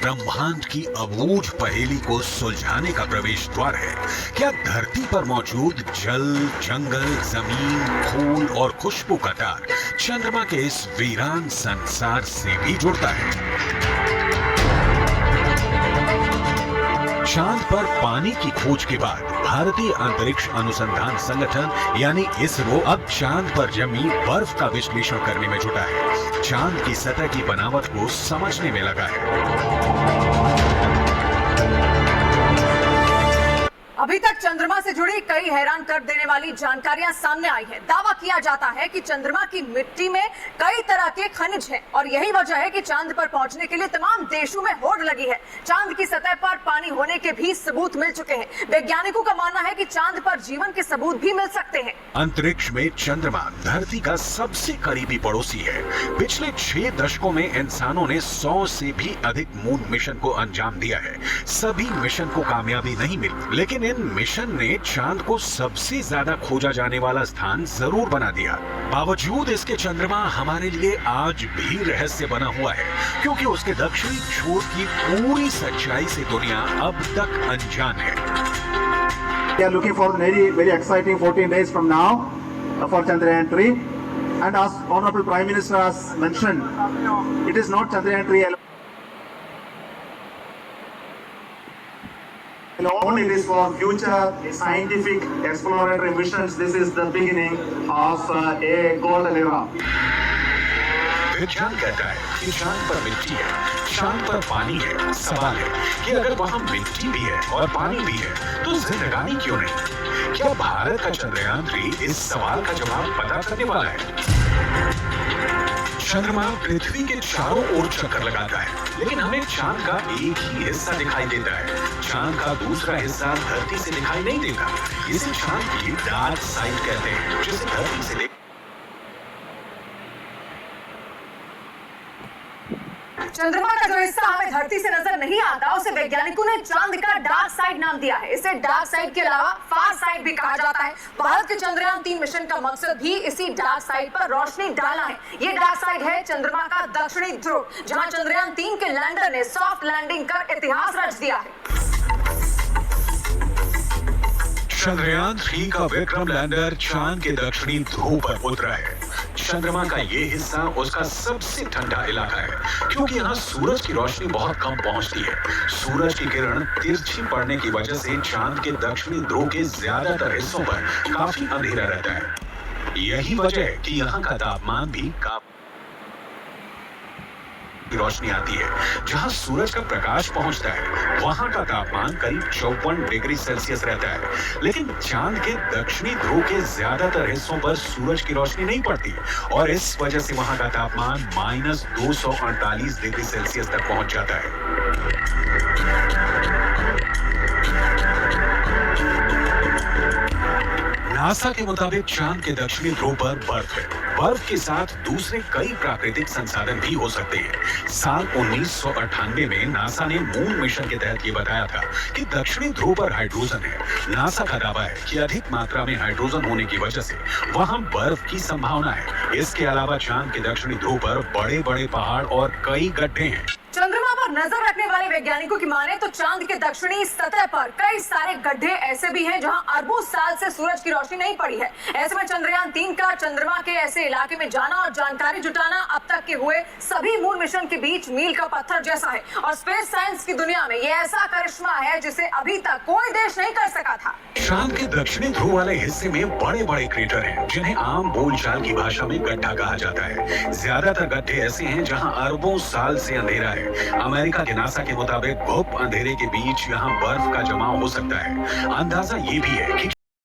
ब्रह्मांड की अबूझ पहेली को सुलझाने का प्रवेश द्वार है। क्या धरती पर मौजूद जल, जंगल, जमीन, फूल और खुशबू का तार चंद्रमा के इस वीरान संसार से भी जुड़ता है? चांद पर पानी की खोज के बाद भारतीय अंतरिक्ष अनुसंधान संगठन यानी इसरो अब चांद पर जमी बर्फ का विश्लेषण करने में जुटा है। चांद की सतह की बनावट को समझने में लगा है। अभी तक चंद्रमा से जुड़ी कई हैरान कर देने वाली जानकारियां सामने आई हैं। दावा किया जाता है कि चंद्रमा की मिट्टी में कई तरह के खनिज हैं और यही वजह है कि चांद पर पहुंचने के लिए तमाम देशों में होड़ लगी है। चांद की सतह पर पानी होने के भी सबूत मिल चुके हैं। वैज्ञानिकों का मानना है कि चांद पर जीवन के सबूत भी मिल सकते हैं। अंतरिक्ष में चंद्रमा धरती का सबसे करीबी पड़ोसी है। पिछले 6 दशकों में इंसानों ने 100 से भी अधिक मून मिशन को अंजाम दिया है। सभी मिशन को कामयाबी नहीं मिली, लेकिन इन मिशन ने चांद को सबसे ज्यादा खोजा जाने वाला स्थान जरूर बना दिया। बावजूद इसके चंद्रमा हमारे लिए आज भी रहस्य बना हुआ है, क्योंकि उसके दक्षिणी छोर की पूरी सच्चाई से दुनिया अब तक अनजान है। We are looking for very exciting 14 days from now for Chandrayaan-3, and as Honorable Prime Minister has mentioned, it is not Chandrayaan-3 alone. It is for future scientific exploratory missions. This is the beginning of a golden era. विज्ञान कहता है कि चांद पर मिट्टी है, चांद पर पानी है। सवाल है कि अगर वहाँ मिट्टी भी है और पानी भी है तो जिंदगानी क्यों नहीं? क्या भारत का चंद्रयान-3 इस सवाल का जवाब पता करने वाला है? चंद्रमा पृथ्वी के चारों ओर चक्कर लगाता है, लेकिन हमें चांद का एक ही हिस्सा दिखाई देता है। चांद का दूसरा हिस्सा धरती से दिखाई नहीं देता। इसे चांद की डार्क साइड कहते हैं, जिसे धरती से चंद्रमा का जो हिस्सा हमें धरती से नजर नहीं आता उसे वैज्ञानिकों ने चांद का डार्क साइड नाम दिया है। इसे डार्क साइड के अलावा फार साइड भी कहा जाता है। भारत के चंद्रयान-3 मिशन का मकसद भी इसी डार्क साइड पर रोशनी डालना है। ये डार्क साइड है चंद्रमा का दक्षिणी ध्रुव, जहां चंद्रयान-3 के लैंडर ने सॉफ्ट लैंडिंग कर इतिहास रच दिया है। चंद्रयान-3 का विक्रम लैंडर चांद के दक्षिणी ध्रुव पर उतरा है। चंद्रमा का ये हिस्सा उसका सबसे ठंडा इलाका है, क्योंकि यहाँ सूरज की रोशनी बहुत कम पहुँचती है। सूरज की किरण तिरछी पड़ने की वजह से चांद के दक्षिणी ध्रुव के ज्यादातर हिस्सों पर काफी अंधेरा रहता है। यही वजह है कि यहाँ का तापमान भी रोशनी आती है। जहां सूरज का प्रकाश पहुंचता है वहां का तापमान करीब 54 डिग्री सेल्सियस रहता है, लेकिन चांद के दक्षिणी ध्रुव के ज्यादातर हिस्सों पर सूरज की रोशनी नहीं पड़ती और इस वजह से वहां का तापमान -248 डिग्री सेल्सियस तक पहुंच जाता है। नासा के मुताबिक चांद के दक्षिणी ध्रुव पर बर्फ है। बर्फ के साथ दूसरे कई प्राकृतिक संसाधन भी हो सकते हैं। साल 1998 में नासा ने मून मिशन के तहत ये बताया था कि दक्षिणी ध्रुव पर हाइड्रोजन है। नासा का दावा है कि अधिक मात्रा में हाइड्रोजन होने की वजह से वहां बर्फ की संभावना है। इसके अलावा चांद के दक्षिणी ध्रुव पर बड़े-बड़े पहाड़ और कई गड्ढे हैं। चंद्रमा पर नजर रखने वाले वैज्ञानिकों की माने तो चांद के दक्षिणी सतह पर कई सारे गड्ढे ऐसे भी हैं जहां अरबों साल से सूरज की रोशनी नहीं पड़ी है। ऐसे में चंद्रयान-3 का चंद्रमा के ऐसे इलाके में जाना और जानकारी जुटाना अब तक के हुए सभी मून मिशन के बीच मील का पत्थर जैसा है और स्पेस साइंस की दुनिया में ये ऐसा करिश्मा है जिसे अभी तक कोई देश नहीं कर सका था। चांद के दक्षिणी ध्रुव वाले हिस्से में बड़े-बड़े क्रेटर हैं, जिन्हें आम बोलचाल की भाषा में गड्ढा कहा जाता है। ज्यादातर गड्ढे ऐसे हैं जहां अरबों साल से अंधेरा है। अमेरिका के नासा के मुताबिक घुप अंधेरे के बीच यहाँ बर्फ का जमाव हो सकता है। अंदाजा ये भी है कि